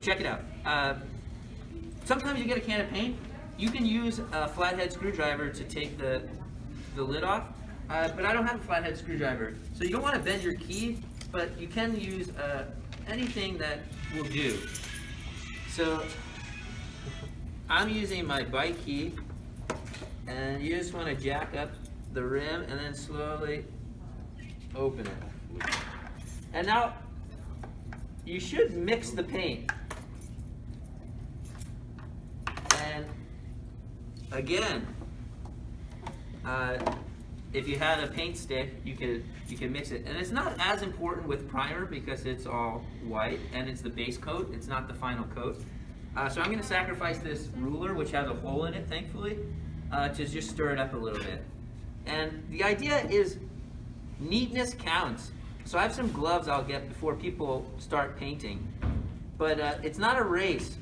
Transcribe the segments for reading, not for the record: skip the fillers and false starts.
check it out. Sometimes you get a can of paint. You can use a flathead screwdriver to take the lid off, but I don't have a flathead screwdriver. So you don't want to bend your key, but you can use anything that will do. So I'm using my bite key, and you just want to jack up the rim and then slowly open it. And now you should mix the paint. And again, if you had a paint stick, you can mix it. And it's not as important with primer because it's all white and it's the base coat, it's not the final coat. So I'm going to sacrifice this ruler, which has a hole in it, thankfully, to just stir it up a little bit. And the idea is neatness counts. So I have some gloves I'll get before people start painting. But it's not a race.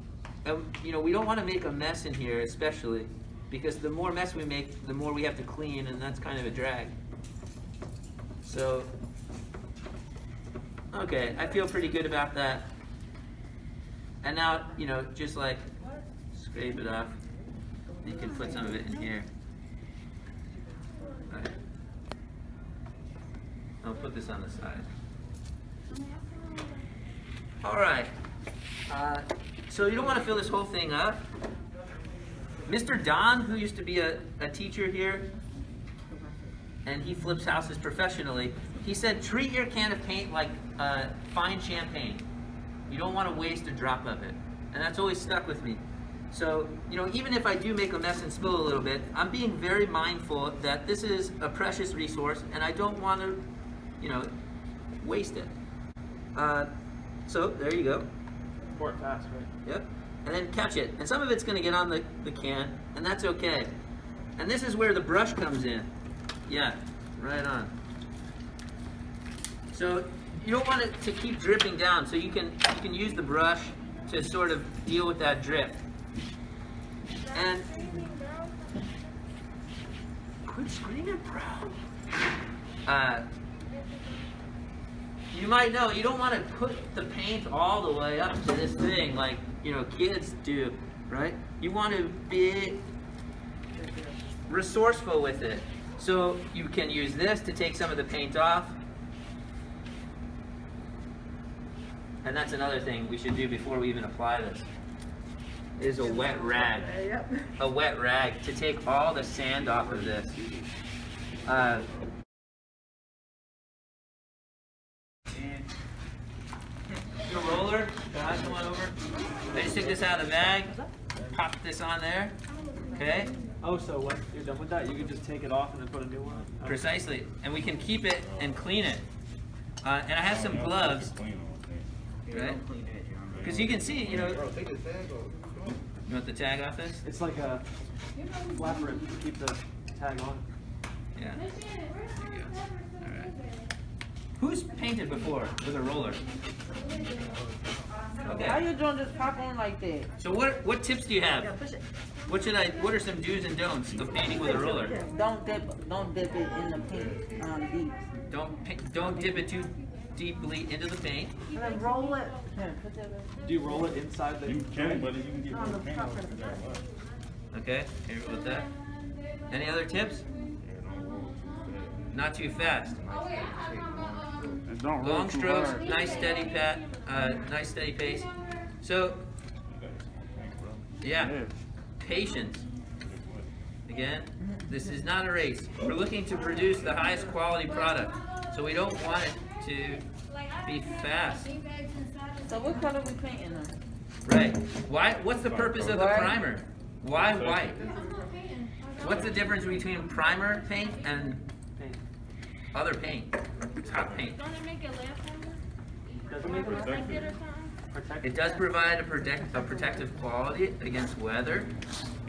You know, we don't want to make a mess in here, especially, because the more mess we make, the more we have to clean, and that's kind of a drag. So, okay, I feel pretty good about that. And now, you know, just like scrape it off. You can put some of it in here. All right. I'll put this on the side. All right. So you don't want to fill this whole thing up. Mr. Don, who used to be a teacher here, and he flips houses professionally, he said, treat your can of paint like fine champagne. You don't want to waste a drop of it. And that's always stuck with me. So, you know, even if I do make a mess and spill a little bit, I'm being very mindful that this is a precious resource and I don't want to, you know, waste it. So, there you go. Pour it fast, right? Yep. And then catch it. And some of it's going to get on the can, and that's okay. And this is where the brush comes in. Yeah, right on. So you don't want it to keep dripping down, so you can use the brush to sort of deal with that drip. And quit screaming, bro. You might know, you don't want to put the paint all the way up to this thing like, you know, kids do, right? You want to be resourceful with it. So you can use this to take some of the paint off. And that's another thing we should do before we even apply this, is a wet rag. A wet rag to take all the sand off of this. The roller, guys, come on over. I just took this out of the bag, pop this on there, okay? Oh, so when you're done with that, you can just take it off and then put a new one on? Okay. Precisely, and we can keep it and clean it. And I have some gloves, right? Because you can see, you know. You want the tag off this? It's like a flapper to keep the tag on. Yeah. There you go. All right. Who's painted before with a roller? Okay. How you doing this popcorn like that? So what tips do you have? What are some do's and don'ts of painting with a roller? Don't dip it in the paint deep. Don't dip it too deeply into the paint. And then roll it. Here, put that in. Do you roll it inside the? You can, but you can get more paint on it. Okay, here with that. Any other tips? Not too fast. Long strokes, nice steady nice steady pace. So, yeah, patience. Again, this is not a race. We're looking to produce the highest quality product, so we don't want it to be fast. So what color we painting them? Right. Why? What's the purpose of the primer? Why white? What's the difference between primer paint and other paint? Top paint. Don't it make it last longer? Does it make it Protect it or something? protect? It does provide a protective quality against weather.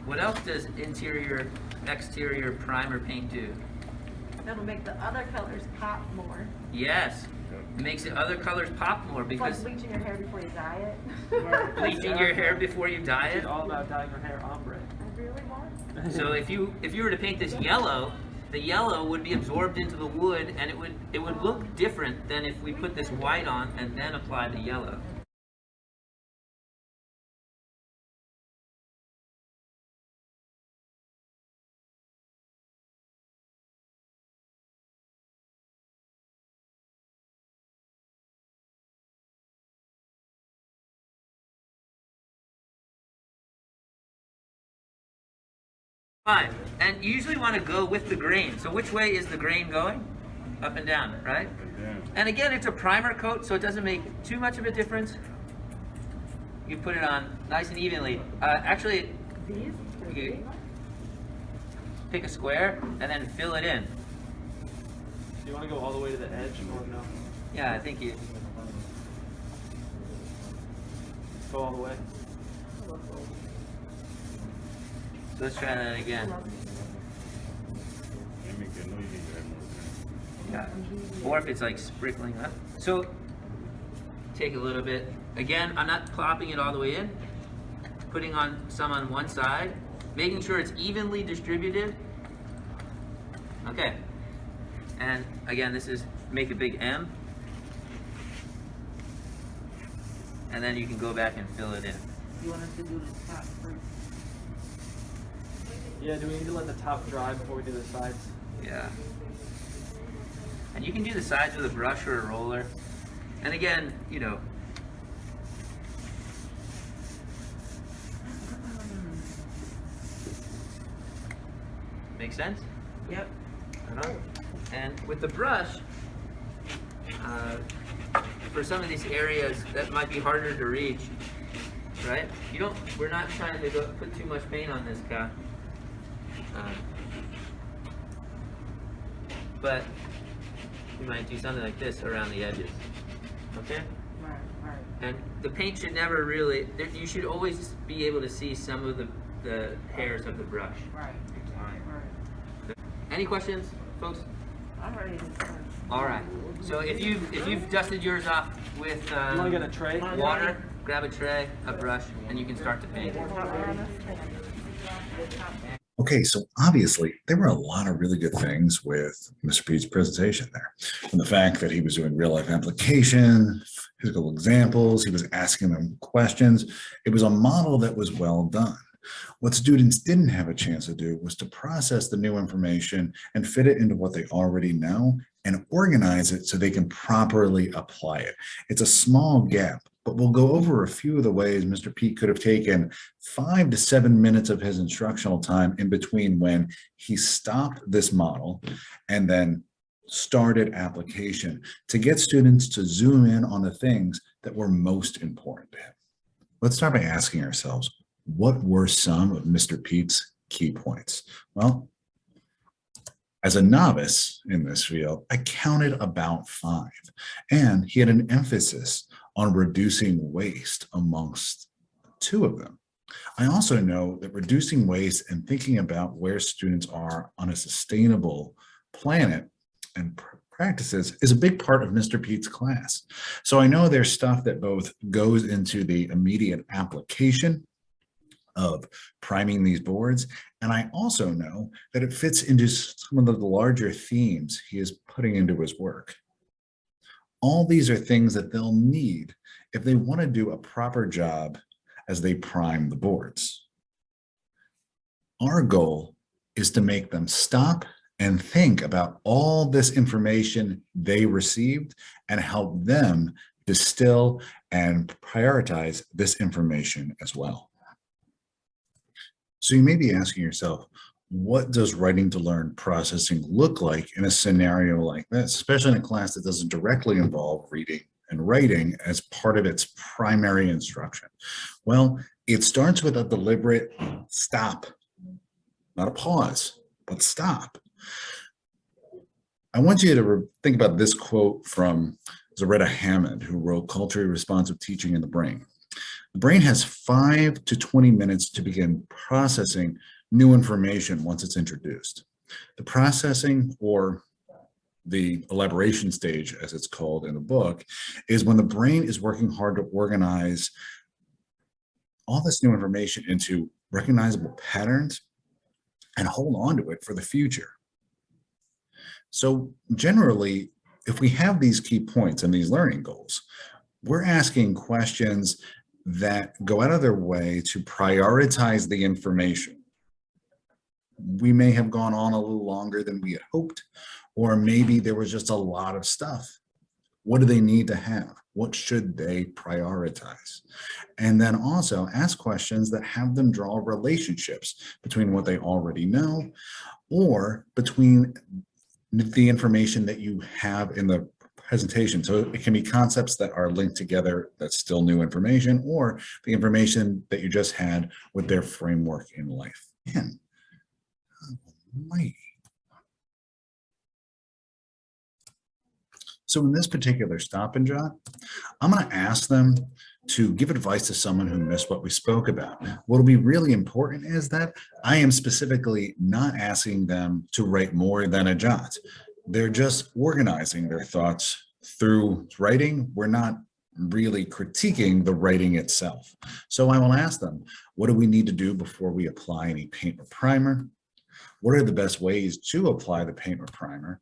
What else does interior, exterior primer paint do? That'll make the other colors pop more. Yes, it makes the other colors pop more It's because like bleaching your hair before you dye it. bleaching your hair before you dye It's it. all about dyeing your hair ombre. I really want. So if you were to paint this yellow, the yellow would be absorbed into the wood, and it would look different than if we put this white on and then apply the yellow. Fine. And you usually want to go with the grain. So which way is the grain going? Up and down, right? And again, it's a primer coat, so it doesn't make too much of a difference. You put it on nice and evenly. Actually, you pick a square and then fill it in. Do you want to go all the way to the edge or no? Yeah, I think you. Go all the way. So let's try that again. Yeah. Or if it's like sprinkling up. So take a little bit. Again, I'm not plopping it all the way in. Putting on some on one side, making sure it's evenly distributed. Okay. And again, this is make a big M. And then you can go back and fill it in. You want us to do the top first? Yeah, do we need to let the top dry before we do the sides? Yeah. And you can do the sides with a brush or a roller. And again, you know, make sense? Yep. Right on. And with the brush, for some of these areas that might be harder to reach, right? We're not trying to put too much paint on this guy. But you might do something like this around the edges, okay? Right, right. And the paint should never really, you should always be able to see some of the hairs of the brush. Right. Right. Any questions, folks? I'm ready to start. All right. So if you've dusted yours off with You want to get a tray? water, grab a tray, a brush, and you can start to paint. Okay, so obviously there were a lot of really good things with Mr. Pete's presentation there. From the fact that he was doing real life application, physical examples, he was asking them questions. It was a model that was well done. What students didn't have a chance to do was to process the new information and fit it into what they already know and organize it so they can properly apply it. It's a small gap, but we'll go over a few of the ways Mr. Pete could have taken 5 to 7 minutes of his instructional time in between when he stopped this model and then started application to get students to zoom in on the things that were most important to him. Let's start by asking ourselves, what were some of Mr. Pete's key points? Well, as a novice in this field, I counted about 5, and he had an emphasis on reducing waste amongst 2 of them. I also know that reducing waste and thinking about where students are on a sustainable planet and practices is a big part of Mr. Pete's class. So I know there's stuff that both goes into the immediate application of priming these boards, and I also know that it fits into some of the larger themes he is putting into his work. All these are things that they'll need if they want to do a proper job as they prime the boards. Our goal is to make them stop and think about all this information they received and help them distill and prioritize this information as well. So you may be asking yourself, what does writing to learn processing look like in a scenario like this, especially in a class that doesn't directly involve reading and writing as part of its primary instruction? Well, it starts with a deliberate stop, not a pause, but stop. I want you to think about this quote from Zaretta Hammond, who wrote Culturally Responsive Teaching in the Brain. The brain has 5 to 20 minutes to begin processing new information once it's introduced. The processing, or the elaboration stage, as it's called in the book, is when the brain is working hard to organize all this new information into recognizable patterns and hold on to it for the future. So generally, if we have these key points and these learning goals, we're asking questions that go out of their way to prioritize the information. We may have gone on a little longer than we had hoped, or maybe there was just a lot of stuff. What do they need to have? What should they prioritize? And then also ask questions that have them draw relationships between what they already know or between the information that you have in the presentation. So it can be concepts that are linked together that's still new information, or the information that you just had with their framework in life. Man, almighty. So in this particular stop and jot, I'm going to ask them to give advice to someone who missed what we spoke about. What will be really important is that I am specifically not asking them to write more than a jot. They're just organizing their thoughts through writing. We're not really critiquing the writing itself. So I will ask them, what do we need to do before we apply any paint or primer? What are the best ways to apply the paint or primer?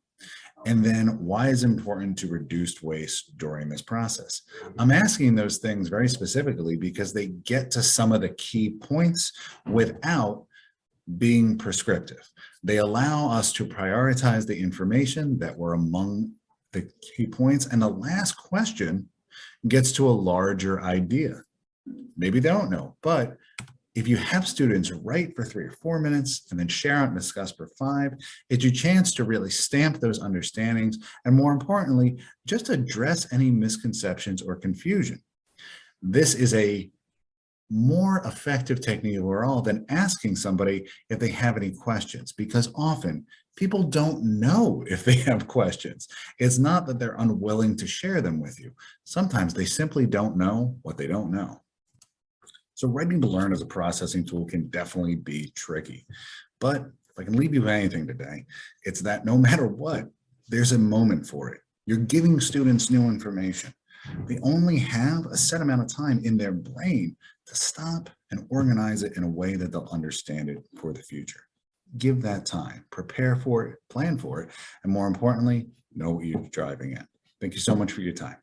And then why is it important to reduce waste during this process? I'm asking those things very specifically because they get to some of the key points without being prescriptive. They allow us to prioritize the information that were among the key points. And the last question gets to a larger idea. Maybe they don't know, but if you have students write for 3 or 4 minutes and then share out and discuss for 5, it's your chance to really stamp those understandings and, more importantly, just address any misconceptions or confusion. This is a more effective technique overall than asking somebody if they have any questions, because often people don't know if they have questions. It's not that they're unwilling to share them with you. Sometimes they simply don't know what they don't know. So writing to learn as a processing tool can definitely be tricky. But if I can leave you with anything today, it's that no matter what, there's a moment for it. You're giving students new information. They only have a set amount of time in their brain to stop and organize it in a way that they'll understand it for the future. Give that time, prepare for it, plan for it, and more importantly, know what you're driving at. Thank you so much for your time.